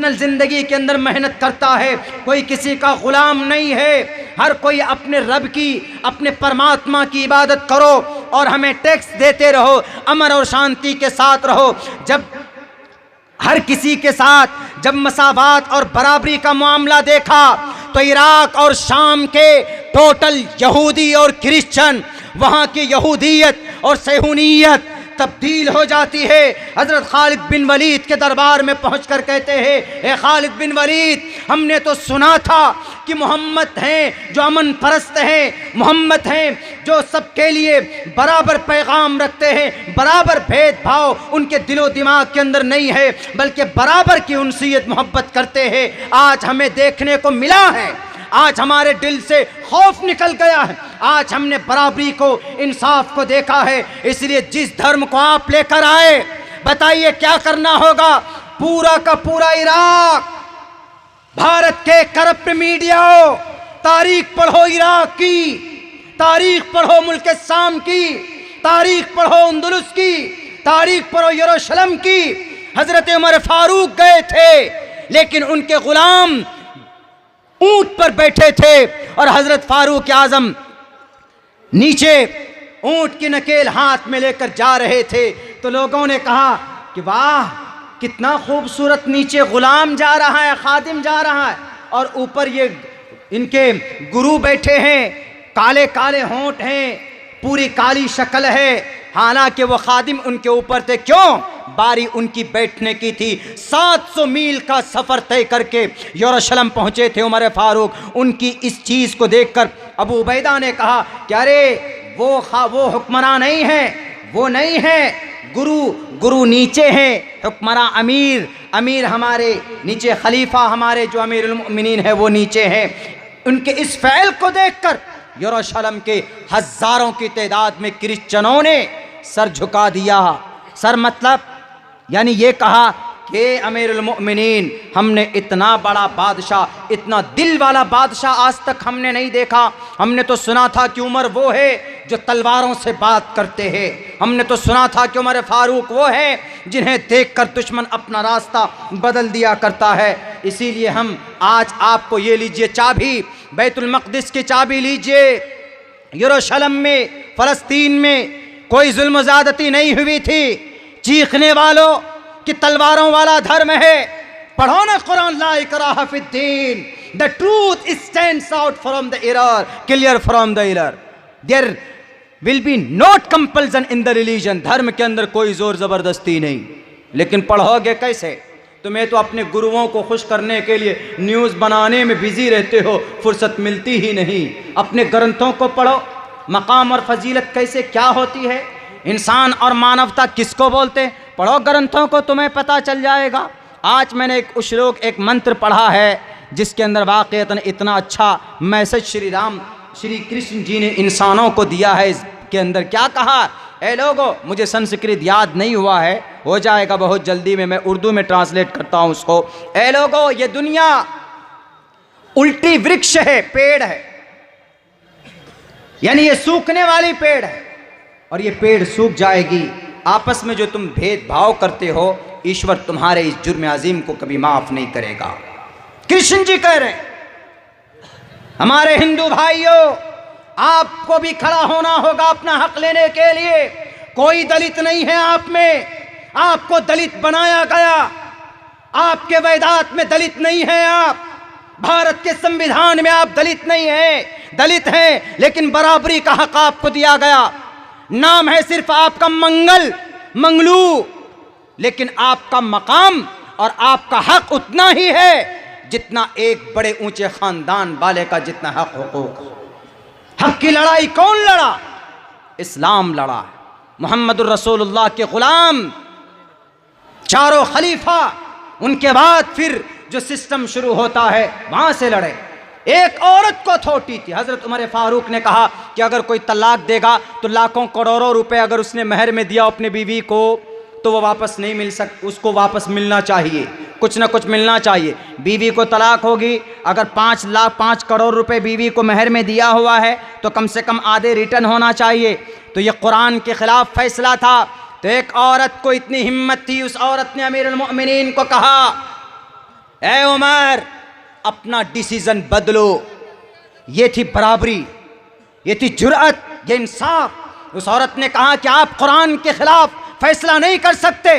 Professional ज़िंदगी के अंदर मेहनत करता है, कोई किसी का ग़ुलाम नहीं है। हर कोई अपने रब की, अपने परमात्मा की इबादत करो और हमें टैक्स देते रहो, अमन और शांति के साथ रहो। जब हर किसी के साथ जब मसावात और बराबरी का मामला देखा तो इराक और शाम के टोटल यहूदी और क्रिश्चियन, वहाँ की यहूदियत और सेहूनियत तब्दील हो जाती है। हज़रत खालिद बिन वलीद के दरबार में पहुंचकर कहते हैं, ए खालिद बिन वलीद, हमने तो सुना था कि मोहम्मद हैं जो अमन परस्त हैं, मोहम्मद हैं जो सबके लिए बराबर पैगाम रखते हैं, बराबर भेदभाव उनके दिलो दिमाग के अंदर नहीं है, बल्कि बराबर की उनसियत मोहब्बत करते हैं। आज हमें देखने को मिला है, आज हमारे दिल से खौफ निकल गया है, आज हमने बराबरी को, इंसाफ को देखा है। इसलिए जिस धर्म को आप लेकर आए, बताइए क्या करना होगा? पूरा का पूरा इराक, भारत के करप्ट मीडिया, तारीख पढ़ो इराक की, तारीख पढ़ो मुल्क शाम की, तारीख पढ़ो अंदलुस की, तारीख पढ़ो यरूशलेम की। हजरत उमर फारूक गए थे, लेकिन उनके गुलाम ऊंट पर बैठे थे और हजरत फारूक आजम नीचे ऊंट की नकेल हाथ में लेकर जा रहे थे। तो लोगों ने कहा कि वाह, कितना खूबसूरत, नीचे गुलाम जा रहा है, खादिम जा रहा है, और ऊपर ये इनके गुरु बैठे हैं, काले काले होंठ हैं, पूरी काली शक्ल है। हालांकि वो खादिम उनके ऊपर थे, क्यों? बारी उनकी बैठने की थी। 700 मील का सफ़र तय करके यरूशलेम पहुँचे थे उमर फारूक। उनकी इस चीज़ को देखकर अबू उबैदा ने कहा कि अरे वो हुक्मरान नहीं है, वो नहीं है, गुरु नीचे हैं, हुक्मरान अमीर हमारे नीचे, खलीफा हमारे जो अमीरुल मोमिनीन है वो नीचे हैं। उनके इस फ़ैल को देखकर यरूशलेम के हज़ारों की तादाद में क्रिश्चियनों ने सर झुका दिया। सर मतलब यानी ये कहा कि अमीरुल मोमिनीन, हमने इतना बड़ा बादशाह, इतना दिल वाला बादशाह आज तक हमने नहीं देखा। हमने तो सुना था कि उमर वो है जो तलवारों से बात करते हैं, हमने तो सुना था कि उमर फारूक वो है जिन्हें देखकर दुश्मन अपना रास्ता बदल दिया करता है। इसीलिए हम आज आपको ये लीजिए चाबी, बैतुल मक़दिस की चाबी लीजिए। यरूशलेम में, फ़लस्तीन में कोई जुल्म ज़्यादती नहीं हुई थी। चीखने वालों कि तलवारों वाला धर्म है, पढ़ो ना कुरान, ला इकराह फिद्दीन, the truth stands out from the error, clear from the error, there will be not compulsion in the religion. धर्म के अंदर कोई जोर ज़बरदस्ती नहीं। लेकिन पढ़ोगे कैसे? तुम्हें तो अपने गुरुओं को खुश करने के लिए न्यूज़ बनाने में बिजी रहते हो, फुर्सत मिलती ही नहीं। अपने ग्रंथों को पढ़ो, मकाम और फजीलत कैसे क्या होती है, इंसान और मानवता किसको बोलते हैं, पढ़ो ग्रंथों को, तुम्हें पता चल जाएगा। आज मैंने एक श्लोक, एक मंत्र पढ़ा है जिसके अंदर वाक़ईतन इतना अच्छा मैसेज श्री कृष्ण जी ने इंसानों को दिया है। इसके अंदर क्या कहा? ए लोगों, मुझे संस्कृत याद नहीं हुआ है, हो जाएगा बहुत जल्दी में, मैं उर्दू में ट्रांसलेट करता हूँ उसको। ए लोगों, ये दुनिया उल्टी वृक्ष है, पेड़ है, यानी ये सूखने वाली पेड़ है और ये पेड़ सूख जाएगी। आपस में जो तुम भेदभाव करते हो, ईश्वर तुम्हारे इस जुर्म अजीम को कभी माफ नहीं करेगा। कृष्ण जी कह रहे हैं, हमारे हिंदू भाइयों, आपको भी खड़ा होना होगा अपना हक लेने के लिए। कोई दलित नहीं है आप में, आपको दलित बनाया गया, आपके वेदात में दलित नहीं है, आप भारत के संविधान में आप दलित नहीं है, दलित हैं, लेकिन बराबरी का हक आपको दिया गया। नाम है सिर्फ आपका मंगलू, लेकिन आपका मकाम और आपका हक उतना ही है जितना एक बड़े ऊंचे खानदान वाले का जितना हक हुकूक। हक की लड़ाई कौन लड़ा? इस्लाम लड़ा। मुहम्मदुर रसूलुल्लाह के गुलाम, चारों खलीफा, उनके बाद फिर जो सिस्टम शुरू होता है वहां से लड़े। एक औरत को थोटी थी। हजरत उमर फारूक ने कहा कि अगर कोई तलाक देगा तो लाखों करोड़ों रुपए अगर उसने महर में दिया अपने बीवी को तो वो वापस नहीं मिल उसको वापस मिलना चाहिए, कुछ ना कुछ मिलना चाहिए। बीवी को तलाक होगी, अगर 5 करोड़ रुपए बीवी को महर में दिया हुआ है तो कम से कम आधे रिटर्न होना चाहिए। तो ये कुरान के खिलाफ फैसला था। तो एक औरत को इतनी हिम्मत थी, उस औरत ने अमीरुल मोमिनीन को कहा ए उमर, अपना डिसीजन बदलो। ये थी बराबरी, ये थी जुर्अत, ये इंसाफ। उस औरत ने कहा कि आप कुरान के खिलाफ फैसला नहीं कर सकते।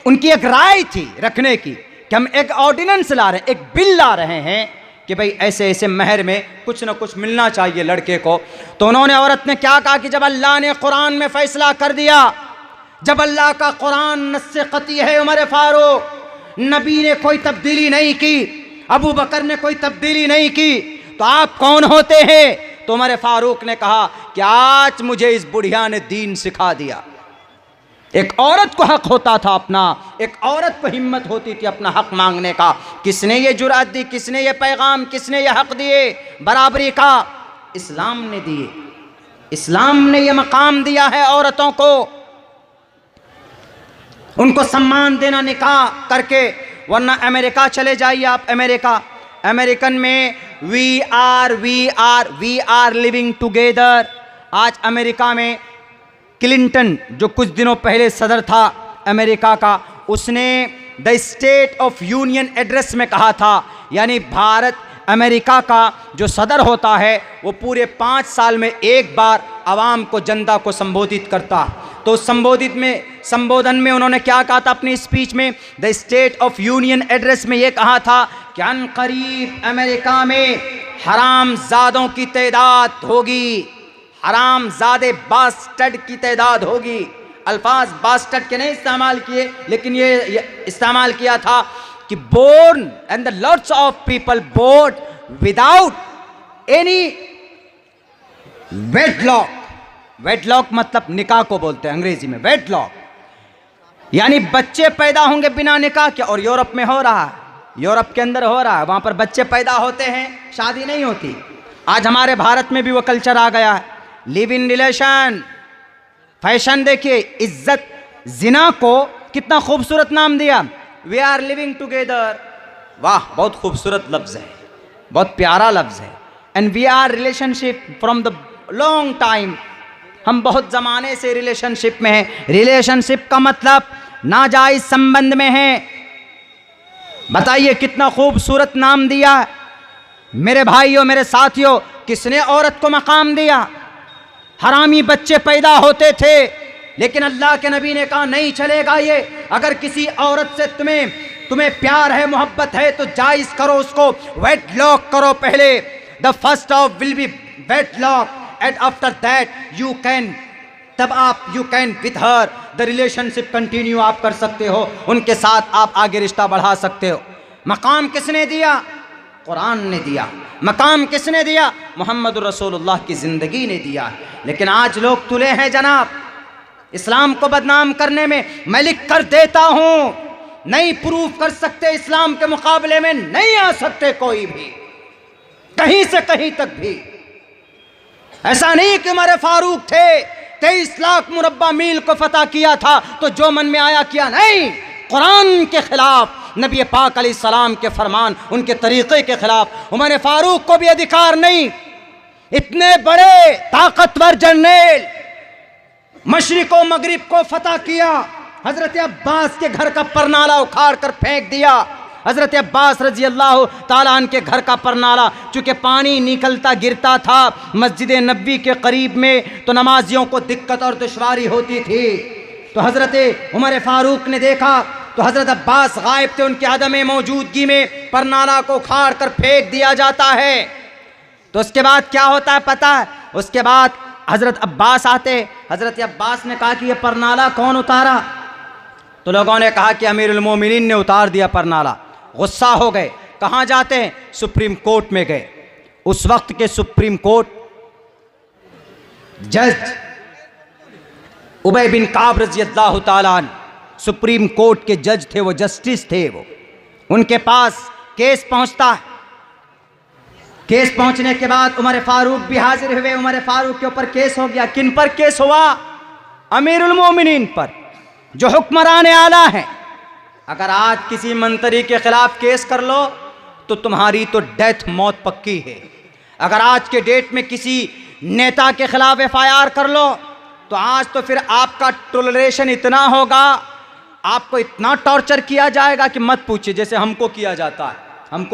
उनकी एक राय थी रखने की कि हम एक ऑर्डिनेंस ला रहे हैं, एक बिल ला रहे हैं कि भाई ऐसे ऐसे महर में कुछ ना कुछ मिलना चाहिए लड़के को। तो उन्होंने, औरत ने क्या कहा कि जब अल्लाह ने कुरान में फैसला कर दिया, जब अल्लाह का कुरान नस्से क़ती है, उमर फारूक, नबी ने कोई तब्दीली नहीं की, अबू बकर ने कोई तब्दीली नहीं की, तो आप कौन होते हैं? तो उमर फारूक ने कहा कि आज मुझे इस बुढ़िया ने दीन सिखा दिया। एक औरत को हक होता था अपना, एक औरत को हिम्मत होती थी अपना हक मांगने का। किसने ये जुरात दी, किसने ये पैगाम, किसने ये हक दिए बराबरी का? इस्लाम ने दिए। इस्लाम ने ये मकाम दिया है औरतों को, उनको सम्मान देना निकाह करके। वरना अमेरिका चले जाइए आप, अमेरिकन में वी आर लिविंग टुगेदर। आज अमेरिका में क्लिंटन, जो कुछ दिनों पहले सदर था अमेरिका का, उसने the state of union address में कहा था, यानी भारत अमेरिका का जो सदर होता है वो पूरे 5 साल में एक बार आवाम को, जनता को संबोधित करता। तो उस संबोधन में उन्होंने क्या कहा था अपनी स्पीच में? The state of union address में ये कहा था कि अनकरीब अमेरिका में हरामजादों की तादाद होगी, हरामजादे बास्टर्ड की तादाद होगी। अल्फाज बास्टर्ड के नहीं इस्तेमाल किए, लेकिन ये इस्तेमाल किया था कि born and the lots of people born without any wedlock. Wedlock मतलब निकाह को बोलते हैं अंग्रेजी में, वेडलॉक यानी बच्चे पैदा होंगे बिना निकाह के। और यूरोप में हो रहा है, यूरोप के अंदर हो रहा है, वहां पर बच्चे पैदा होते हैं, शादी नहीं होती। आज हमारे भारत में भी वो कल्चर आ गया है, लिव इन रिलेशन। फैशन देखिए, इज्जत, जिना को कितना खूबसूरत नाम दिया, वी आर लिविंग टुगेदर। वाह, बहुत खूबसूरत लफ्ज़ है, बहुत प्यारा लफ्ज़ है। And we are relationship from the long time, हम बहुत ज़माने से रिलेशनशिप में हैं। रिलेशनशिप का मतलब नाजायज़ संबंध में है। बताइए कितना खूबसूरत नाम दिया है। मेरे भाइयों, मेरे साथियों, किसने औरत को मकाम दिया? हरामी बच्चे पैदा होते थे, लेकिन अल्लाह के नबी ने कहा नहीं चलेगा ये। अगर किसी औरत से तुम्हें प्यार है, मोहब्बत है, तो जायज़ करो उसको, वेडलॉक करो पहले। The first of will be wedlock and after that you can, तब आप you can with her the relationship continue आप कर सकते हो, उनके साथ आप आगे रिश्ता बढ़ा सकते हो। मकाम किसने दिया? कुरान ने दिया। मकाम किसने दिया? मोहम्मद रसूलुल्लाह की ज़िंदगी ने दिया। लेकिन आज लोग तुले हैं जनाब, इस्लाम को बदनाम करने में। मैं लिख कर देता हूँ, नहीं प्रूफ कर सकते, इस्लाम के मुकाबले में नहीं आ सकते कोई भी, कहीं से कहीं तक भी। ऐसा नहीं कि उमर फारूक थे, 23 लाख मुरब्बा मील को फतह किया था तो जो मन में आया किया, नहीं। कुरान के खिलाफ, नबी पाक अलैहिस्सलाम के फरमान, उनके तरीक़े के खिलाफ उमर फारूक को भी अधिकार नहीं। इतने बड़े ताकतवर जनरल, मशरिक़ व मगरिब को फतह किया, हज़रत अब्बास के घर का परनाला उखाड़ कर फेंक दिया। हज़रत अब्बास रज़ी अल्लाह ताला अन्हु के घर का परनाला, चूँकि पानी निकलता गिरता था मस्जिद नबी के करीब में, तो नमाजियों को दिक्कत और दुश्वारी होती थी। तो हज़रत उमर फ़ारूक ने देखा तो हज़रत अब्बास गायब थे, उनकी आदम मौजूदगी में परनाला को उखाड़ कर फेंक दिया जाता है। तो उसके बाद क्या होता है पता है? उसके बाद हज़रत अब्बास आते। हज़रत अब्बास ने कहा कि ये परनाला कौन उतारा? तो लोगों ने कहा कि अमीरुल मोमिनीन ने उतार दिया परनाला। गुस्सा हो गए। कहाँ जाते हैं? सुप्रीम कोर्ट में गए। उस वक्त के सुप्रीम कोर्ट जज उबय बिन काब रज़ी अल्लाह ताला अन्हु सुप्रीम कोर्ट के जज थे, वो जस्टिस थे। वो उनके पास केस पहुंचता है। केस पहुंचने के बाद उमर फारूक भी हाजिर हुए। उमर फारूक के ऊपर केस हो गया। किन पर केस हुआ? अमीरुल मोमिनीन पर, जो हुक्मरान आला है। अगर आज किसी मंत्री के खिलाफ केस कर लो तो तुम्हारी तो डेथ, मौत पक्की है। अगर आज के डेट में किसी नेता के खिलाफ FIR कर लो तो आज तो फिर आपका टोलरेशन इतना होगा, आपको इतना टॉर्चर किया जाएगा कि मत पूछिए, जैसे हमको किया जाता है। हमको